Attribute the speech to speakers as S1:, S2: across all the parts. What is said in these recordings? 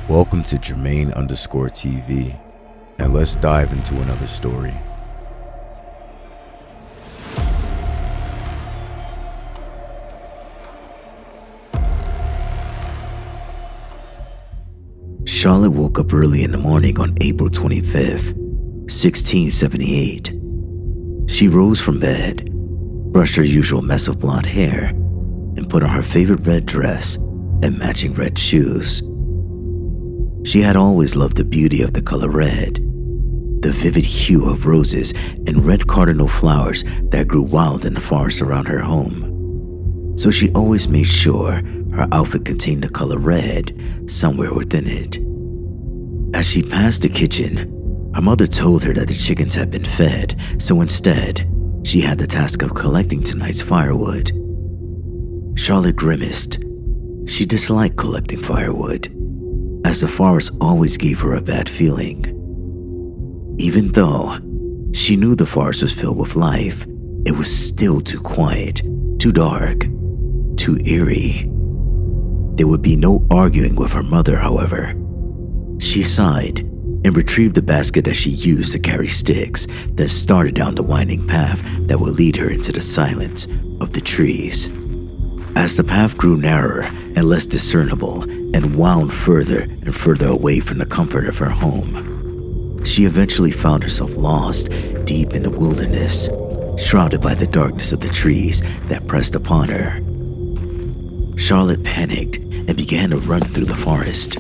S1: Welcome to Jermaine_TV, and let's dive into another story. Charlotte woke up early in the morning on April 25th, 1678. She rose from bed, brushed her usual mess of blonde hair, and put on her favorite red dress and matching red shoes. She had always loved the beauty of the color red, the vivid hue of roses and red cardinal flowers that grew wild in the forest around her home. So she always made sure her outfit contained the color red somewhere within it. As she passed the kitchen, her mother told her that the chickens had been fed, so instead, she had the task of collecting tonight's firewood. Charlotte grimaced. She disliked collecting firewood, as the forest always gave her a bad feeling. Even though she knew the forest was filled with life, it was still too quiet, too dark, too eerie. There would be no arguing with her mother, however. She sighed and retrieved the basket that she used to carry sticks, then started down the winding path that would lead her into the silence of the trees. As the path grew narrower and less discernible and wound further and further away from the comfort of her home, she eventually found herself lost deep in the wilderness, shrouded by the darkness of the trees that pressed upon her. Charlotte panicked and began to run through the forest,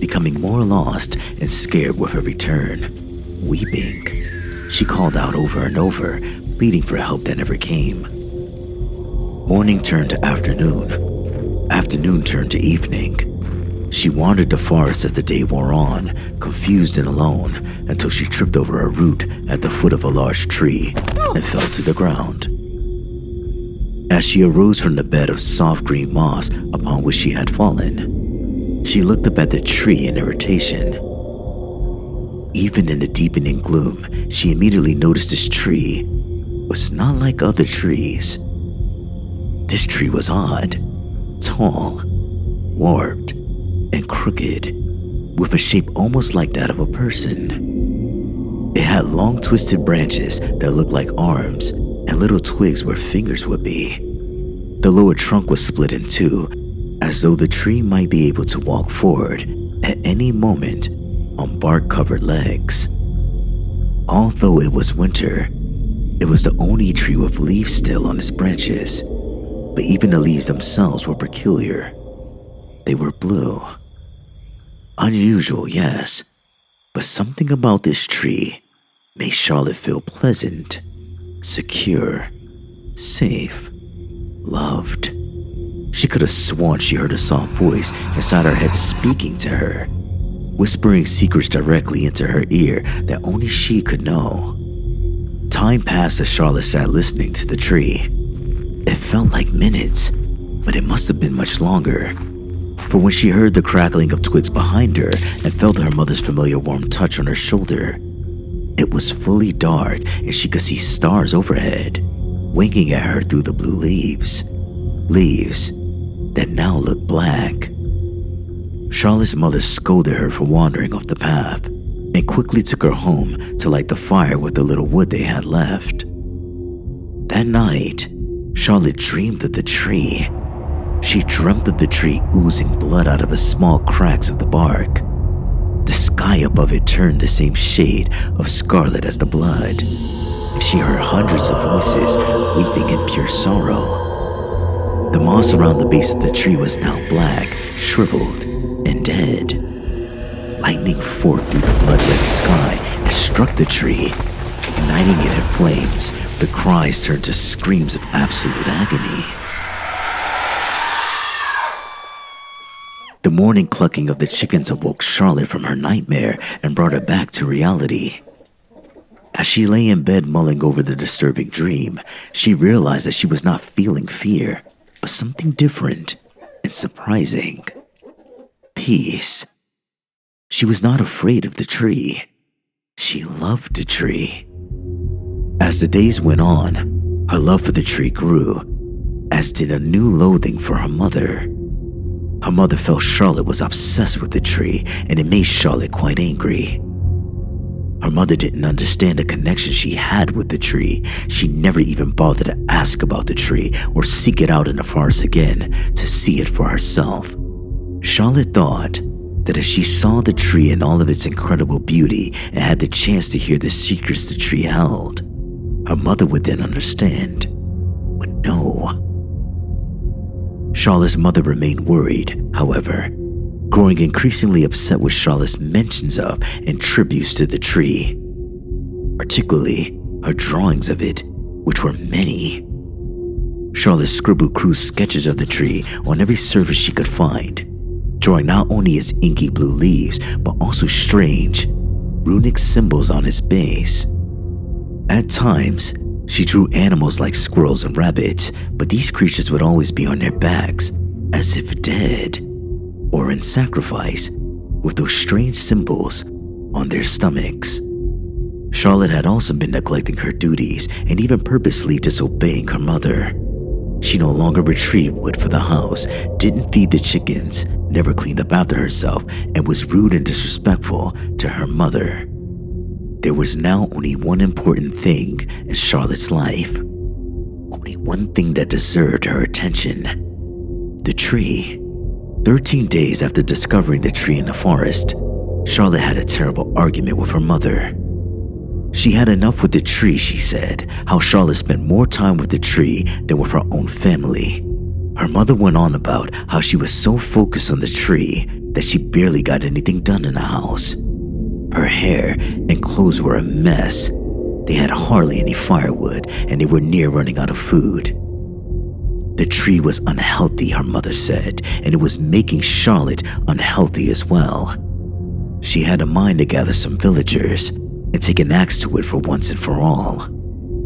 S1: becoming more lost and scared with every turn. Weeping, she called out over and over, pleading for help that never came. Morning turned to afternoon. Afternoon turned to evening. She wandered the forest as the day wore on, confused and alone, until she tripped over a root at the foot of a large tree and fell to the ground. As she arose from the bed of soft green moss upon which she had fallen, she looked up at the tree in irritation. Even in the deepening gloom, she immediately noticed this tree was not like other trees. This tree was odd, tall, warped, and crooked, with a shape almost like that of a person. It had long twisted branches that looked like arms and little twigs where fingers would be. The lower trunk was split in two, as though the tree might be able to walk forward at any moment on bark-covered legs. Although it was winter, it was the only tree with leaves still on its branches, but even the leaves themselves were peculiar. They were blue. Unusual, yes, but something about this tree made Charlotte feel pleasant, secure, safe, loved. She could have sworn she heard a soft voice inside her head speaking to her, whispering secrets directly into her ear that only she could know. Time passed as Charlotte sat listening to the tree. It felt like minutes, but it must have been much longer. For when she heard the crackling of twigs behind her and felt her mother's familiar warm touch on her shoulder, it was fully dark and she could see stars overhead, winking at her through the blue leaves. Leaves that now looked black. Charlotte's mother scolded her for wandering off the path and quickly took her home to light the fire with the little wood they had left. That night, Charlotte dreamed of the tree. She dreamt of the tree oozing blood out of the small cracks of the bark. The sky above it turned the same shade of scarlet as the blood, and she heard hundreds of voices weeping in pure sorrow. The moss around the base of the tree was now black, shriveled, and dead. Lightning forked through the blood-red sky and struck the tree, igniting it in flames. The cries turned to screams of absolute agony. The morning clucking of the chickens awoke Charlotte from her nightmare and brought her back to reality. As she lay in bed mulling over the disturbing dream, she realized that she was not feeling fear, but something different and surprising. Peace. She was not afraid of the tree. She loved the tree. As the days went on, her love for the tree grew, as did a new loathing for her mother. Her mother felt Charlotte was obsessed with the tree, and it made Charlotte quite angry. Her mother didn't understand the connection she had with the tree. She never even bothered to ask about the tree or seek it out in the forest again to see it for herself. Charlotte thought that if she saw the tree in all of its incredible beauty and had the chance to hear the secrets the tree held, her mother would then understand. But no. Charlotte's mother remained worried, however, growing increasingly upset with Charlotte's mentions of and tributes to the tree, particularly her drawings of it, which were many. Charlotte scribbled crude sketches of the tree on every surface she could find, drawing not only its inky blue leaves, but also strange, runic symbols on its base. At times, she drew animals like squirrels and rabbits, but these creatures would always be on their backs, as if dead, or in sacrifice, with those strange symbols on their stomachs. Charlotte had also been neglecting her duties and even purposely disobeying her mother. She no longer retrieved wood for the house, didn't feed the chickens, never cleaned up after herself, and was rude and disrespectful to her mother. There was now only one important thing in Charlotte's life. Only one thing that deserved her attention. The tree. 13 days after discovering the tree in the forest, Charlotte had a terrible argument with her mother. She had enough with the tree, she said, how Charlotte spent more time with the tree than with her own family. Her mother went on about how she was so focused on the tree that she barely got anything done in the house. Her hair and clothes were a mess. They had hardly any firewood, and they were near running out of food. The tree was unhealthy, her mother said, and it was making Charlotte unhealthy as well. She had a mind to gather some villagers and take an axe to it for once and for all.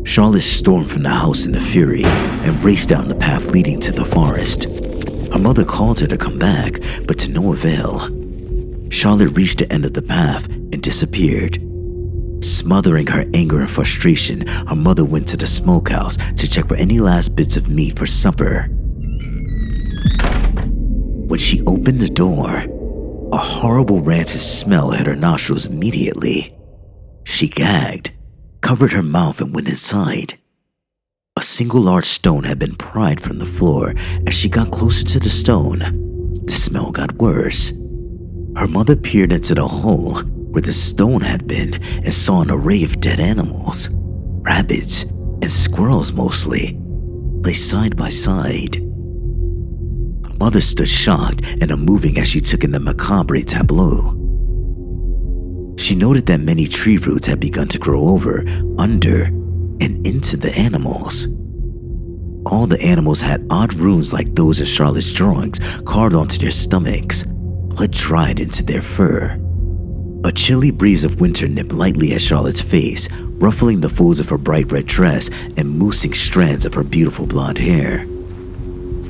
S1: Charlotte stormed from the house in a fury and raced down the path leading to the forest. Her mother called her to come back, but to no avail. Charlotte reached the end of the path and disappeared. Smothering her anger and frustration, her mother went to the smokehouse to check for any last bits of meat for supper. When she opened the door, a horrible rancid smell hit her nostrils immediately. She gagged, covered her mouth, and went inside. A single large stone had been pried from the floor. As she got closer to the stone, the smell got worse. Her mother peered into the hole where the stone had been and saw an array of dead animals, rabbits and squirrels mostly, lay side by side. Her mother stood shocked and unmoving as she took in the macabre tableau. She noted that many tree roots had begun to grow over, under, and into the animals. All the animals had odd runes like those in Charlotte's drawings carved onto their stomachs, blood dried into their fur. A chilly breeze of winter nipped lightly at Charlotte's face, ruffling the folds of her bright red dress and moosing strands of her beautiful blonde hair.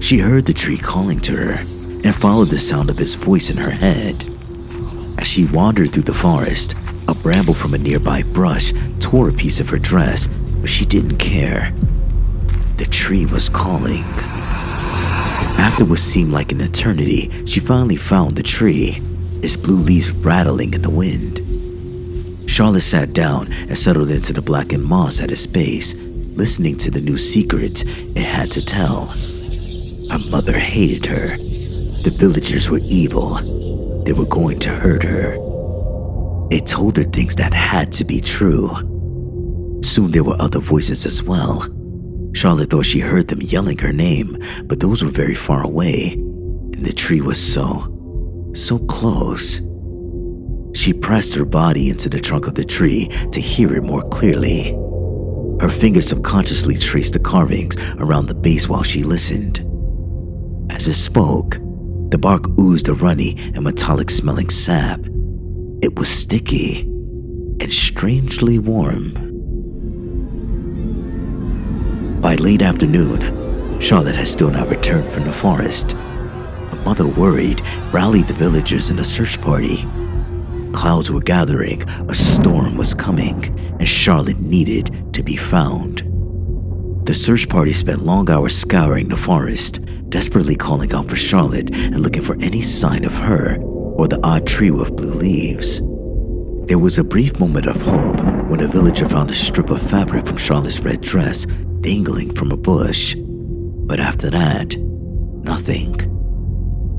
S1: She heard the tree calling to her and followed the sound of its voice in her head. As she wandered through the forest, a bramble from a nearby brush tore a piece of her dress, but she didn't care. The tree was calling. After what seemed like an eternity, she finally found the tree, its blue leaves rattling in the wind. Charlotte sat down and settled into the blackened moss at its base, listening to the new secrets it had to tell. Her mother hated her. The villagers were evil. They were going to hurt her. It told her things that had to be true. Soon there were other voices as well. Charlotte thought she heard them yelling her name, but those were very far away, and the tree was so close. She pressed her body into the trunk of the tree to hear it more clearly. Her fingers subconsciously traced the carvings around the base while she listened. As it spoke, the bark oozed a runny and metallic-smelling sap. It was sticky and strangely warm. By late afternoon, Charlotte had still not returned from the forest. Her mother, worried, rallied the villagers in a search party. Clouds were gathering, a storm was coming, and Charlotte needed to be found. The search party spent long hours scouring the forest, desperately calling out for Charlotte and looking for any sign of her or the odd tree with blue leaves. There was a brief moment of hope when a villager found a strip of fabric from Charlotte's red dress dangling from a bush. But after that, nothing.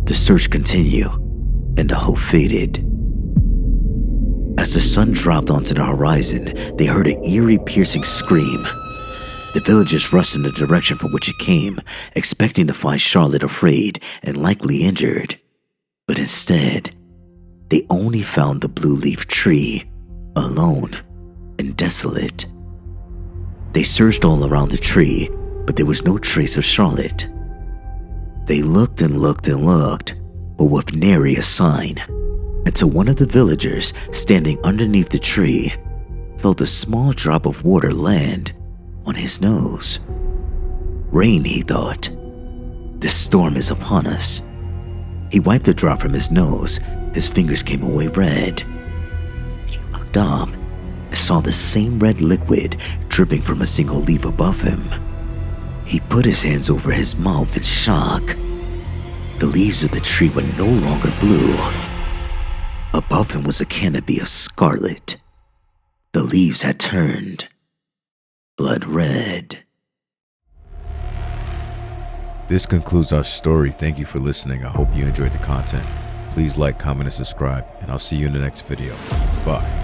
S1: The search continued, and the hope faded. As the sun dropped onto the horizon, they heard an eerie, piercing scream. The villagers rushed in the direction from which it came, expecting to find Charlotte afraid and likely injured. But instead, they only found the blue leaf tree, alone and desolate. They searched all around the tree, but there was no trace of Charlotte. They looked and looked and looked, but with nary a sign, until one of the villagers standing underneath the tree felt a small drop of water land on his nose. Rain, he thought. This storm is upon us. He wiped the drop from his nose. His fingers came away red. He looked up and saw the same red liquid dripping from a single leaf above him. He put his hands over his mouth in shock. The leaves of the tree were no longer blue. Above him was a canopy of scarlet. The leaves had turned blood red.
S2: This concludes our story. Thank you for listening. I hope you enjoyed the content. Please like, comment, and subscribe, and I'll see you in the next video. Bye.